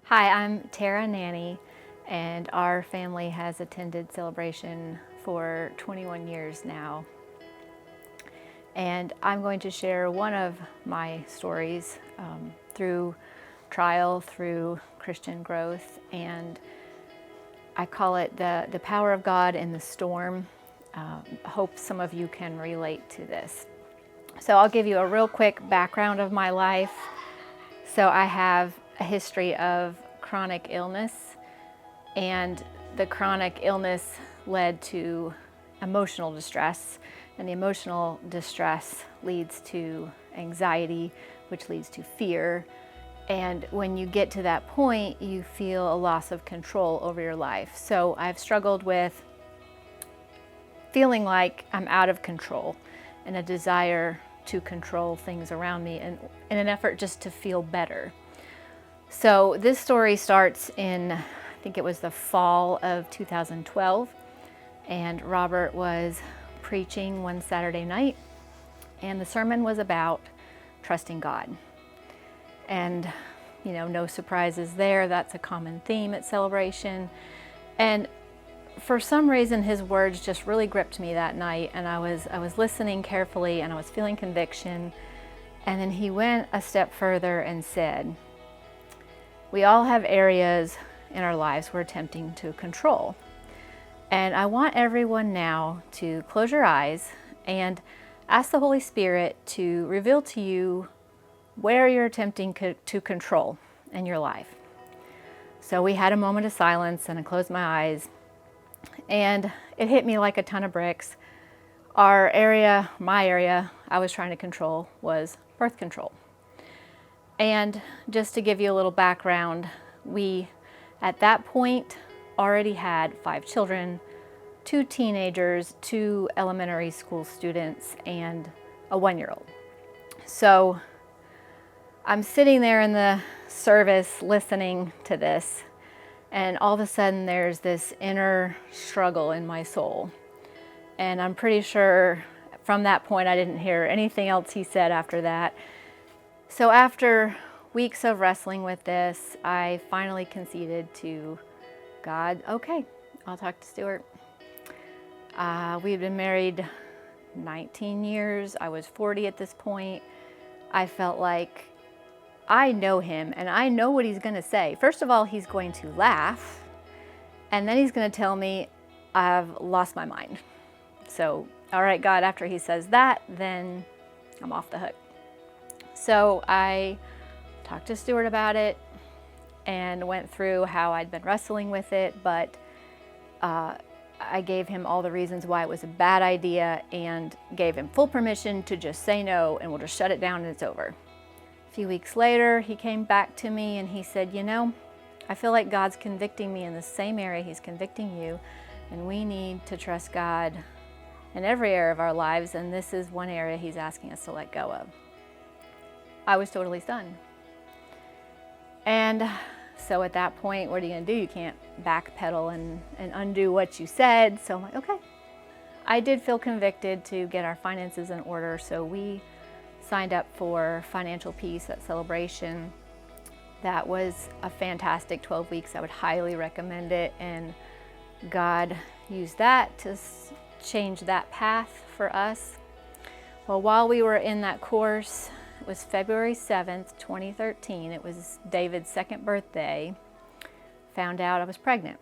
Hi, I'm Tara Nanney, and our family has attended Celebration for 21 years now. And I'm going to share one of my stories through trial, through Christian growth, and I call it the power of God in the storm. Hope some of you can relate to this. So I'll give you a real quick background of my life. So I have a history of chronic illness, and the chronic illness led to emotional distress, and the emotional distress leads to anxiety, which leads to fear. And when you get to that point, you feel a loss of control over your life. So I've struggled with feeling like I'm out of control and a desire to control things around me and in an effort just to feel better. So this story starts in, I think it was the fall of 2012, and Robert was preaching one Saturday night, and the sermon was about trusting God. And, you know, no surprises there. That's a common theme at Celebration. And for some reason, his words just really gripped me that night, and I was listening carefully, and I was feeling conviction. And then he went a step further and said, we all have areas in our lives we're attempting to control. And I want everyone now to close your eyes and ask the Holy Spirit to reveal to you where you're attempting to control in your life. So we had a moment of silence, and I closed my eyes, and it hit me like a ton of bricks. Our area, my area, I was trying to control was birth control. And just to give you a little background, we, at that point, already had 5 children, 2 teenagers, 2 elementary school students, and a 1-year-old. So I'm sitting there in the service listening to this, and all of a sudden there's this inner struggle in my soul. And I'm pretty sure from that point I didn't hear anything else he said after that. So after weeks of wrestling with this, I finally conceded to God, okay, I'll talk to Stuart. We've been married 19 years. I was 40 at this point. I felt like I know him and I know what he's going to say. First of all, he's going to laugh, and then he's going to tell me I've lost my mind. So, all right, God, after he says that, then I'm off the hook. So I talked to Stuart about it and went through how I'd been wrestling with it, but I gave him all the reasons why it was a bad idea and gave him full permission to just say no, and we'll just shut it down and it's over. A few weeks later, he came back to me and he said, you know, I feel like God's convicting me in the same area he's convicting you, and we need to trust God in every area of our lives, and this is one area he's asking us to let go of. I was totally stunned. And so at that point, what are you going to do? You can't backpedal and undo what you said. So I'm like, okay. I did feel convicted to get our finances in order, so we signed up for Financial Peace at Celebration. That was a fantastic 12 weeks. I would highly recommend it, and God used that to change that path for us. Well, while we were in that course, it was February 7th, 2013. It was David's 2nd birthday. Found out I was pregnant.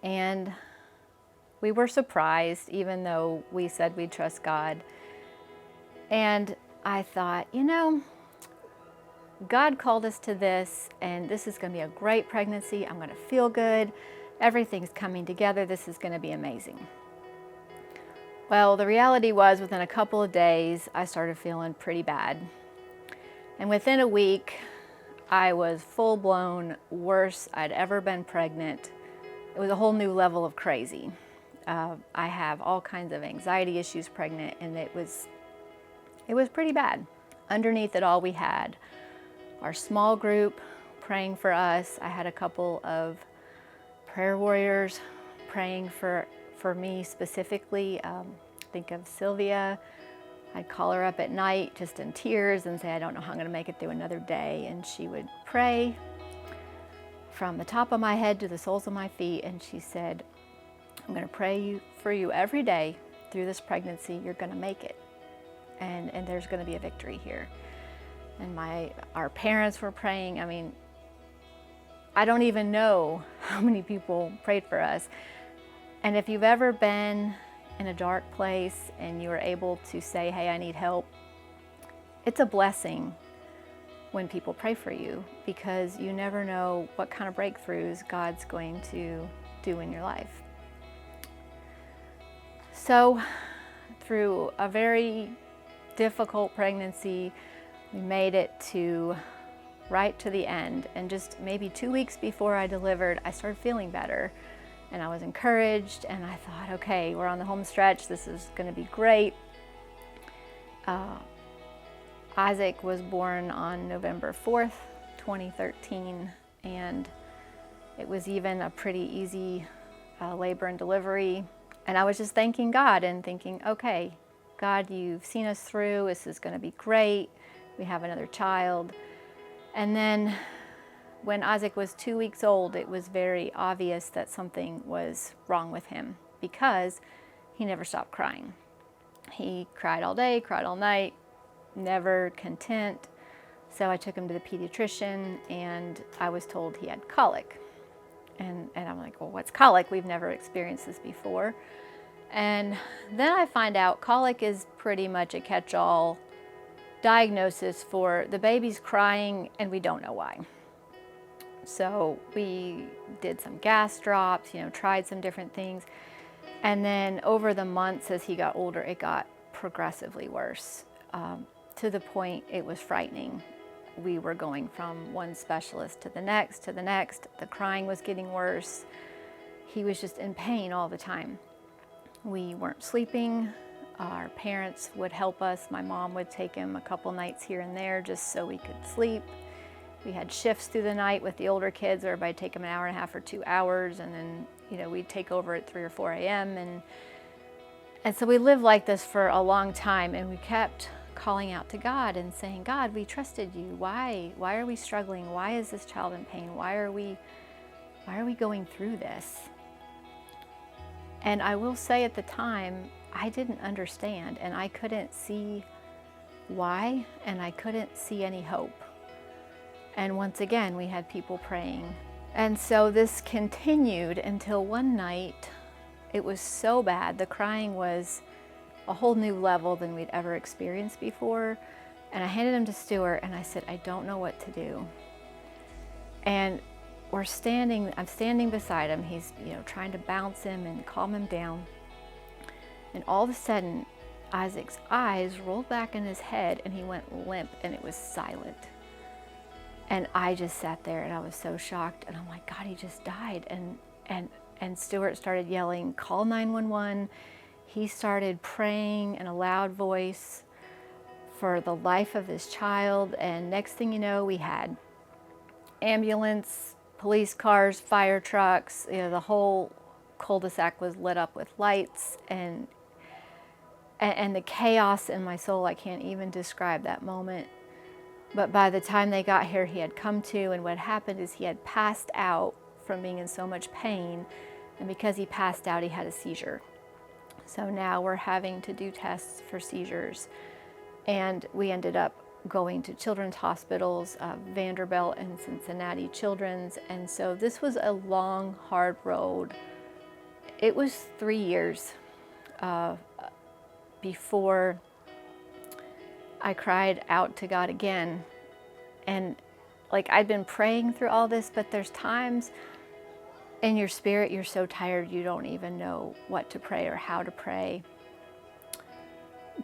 And we were surprised, even though we said we'd trust God. And I thought, you know, God called us to this, and this is going to be a great pregnancy. I'm going to feel good. Everything's coming together. This is going to be amazing. Well, the reality was within a couple of days, I started feeling pretty bad. And within a week, I was full-blown worse I'd ever been pregnant. It was a whole new level of crazy. I have all kinds of anxiety issues pregnant, and it was pretty bad. Underneath it all, we had our small group praying for us. I had a couple of prayer warriors praying for me specifically. Think of Sylvia. I'd call her up at night just in tears and say, I don't know how I'm going to make it through another day. And she would pray. from the top of my head to the soles of my feet, and she said, I'm going to pray for you every day through this pregnancy. You're going to make it, and there's going to be a victory here. And our parents were praying. I mean, I don't even know how many people prayed for us. And if you've ever been in a dark place and you were able to say, hey, I need help, it's a blessing when people pray for you, because you never know what kind of breakthroughs God's going to do in your life. So through a very difficult pregnancy, we made it right to the end. And just maybe 2 weeks before I delivered, I started feeling better. And I was encouraged, and I thought, okay, we're on the home stretch. This is going to be great. Isaac was born on November 4th, 2013, and it was even a pretty easy labor and delivery. And I was just thanking God and thinking, okay, God, you've seen us through. This is going to be great. We have another child. And then when Isaac was 2 weeks old, it was very obvious that something was wrong with him, because he never stopped crying. He cried all day, cried all night, never content. So I took him to the pediatrician, and I was told he had colic. And I'm like, well, what's colic? We've never experienced this before. And then I find out colic is pretty much a catch-all diagnosis for the baby's crying and we don't know why. So we did some gas drops, tried some different things. And then over the months as he got older, it got progressively worse, to the point it was frightening. We were going from one specialist to the next, to the next. The crying was getting worse. He was just in pain all the time. We weren't sleeping. Our parents would help us. My mom would take him a couple nights here and there just so we could sleep. We had shifts through the night with the older kids where everybody take them an hour and a half or 2 hours, and then we'd take over at 3 or 4 a.m. And so we lived like this for a long time, and we kept calling out to God and saying, God, we trusted you. Why are we struggling? Why is this child in pain? Why are we going through this? And I will say at the time, I didn't understand, and I couldn't see why, and I couldn't see any hope. And once again, we had people praying. And so this continued until one night, it was so bad. The crying was a whole new level than we'd ever experienced before. And I handed him to Stuart, and I said, I don't know what to do. And I'm standing beside him. He's, trying to bounce him and calm him down. And all of a sudden, Isaac's eyes rolled back in his head, and he went limp, and it was silent. And I just sat there, and I was so shocked. And I'm like, God, he just died. And Stuart started yelling, call 911. He started praying in a loud voice for the life of this child. And next thing you know, we had ambulance, police cars, fire trucks. The whole cul-de-sac was lit up with lights. And the chaos in my soul, I can't even describe that moment. But by the time they got here, he had come to, and what happened is he had passed out from being in so much pain, and because he passed out, he had a seizure. So now we're having to do tests for seizures, and we ended up going to children's hospitals, Vanderbilt and Cincinnati Children's, and so this was a long, hard road. It was 3 years before I cried out to God again. And I'd been praying through all this, but there's times in your spirit you're so tired you don't even know what to pray or how to pray.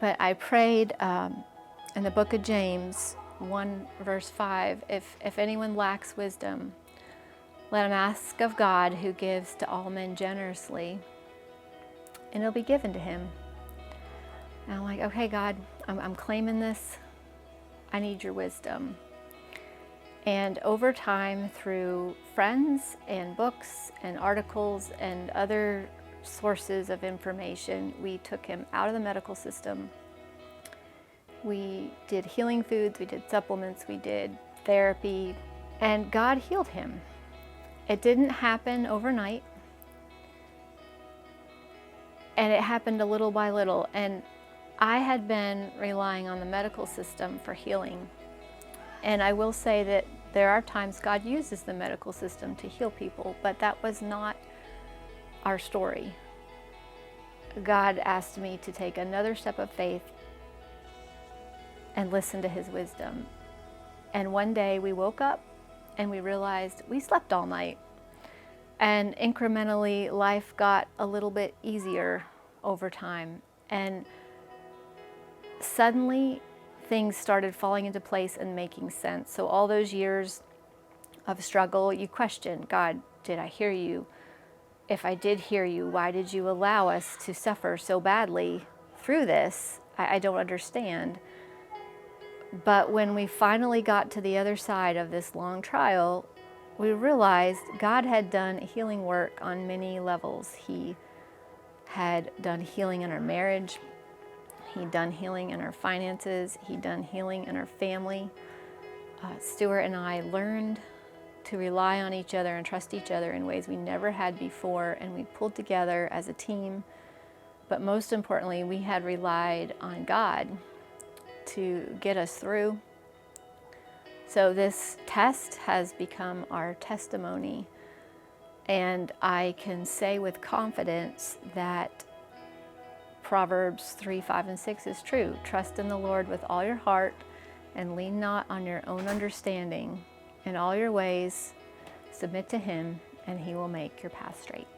But I prayed in the book of James 1 verse 5, if anyone lacks wisdom, let him ask of God, who gives to all men generously, and it'll be given to him. And I'm like, okay, God, I'm claiming this. I need your wisdom. And over time, through friends and books and articles and other sources of information, we took him out of the medical system. We did healing foods, we did supplements, we did therapy, and God healed him. It didn't happen overnight, and it happened a little by little. And I had been relying on the medical system for healing. And I will say that there are times God uses the medical system to heal people, but that was not our story. God asked me to take another step of faith and listen to his wisdom. And one day we woke up and we realized we slept all night. And incrementally, life got a little bit easier over time. And suddenly, things started falling into place and making sense. So all those years of struggle, you question, God, did I hear you? If I did hear you, why did you allow us to suffer so badly through this? I don't understand. But when we finally got to the other side of this long trial, we realized God had done healing work on many levels. He had done healing in our marriage. He'd done healing in our finances. He'd done healing in our family. Stuart and I learned to rely on each other and trust each other in ways we never had before, and we pulled together as a team. But most importantly, we had relied on God to get us through. So this test has become our testimony, and I can say with confidence that Proverbs 3, 5, and 6 is true. Trust in the Lord with all your heart and lean not on your own understanding. In all your ways, submit to him, and he will make your path straight.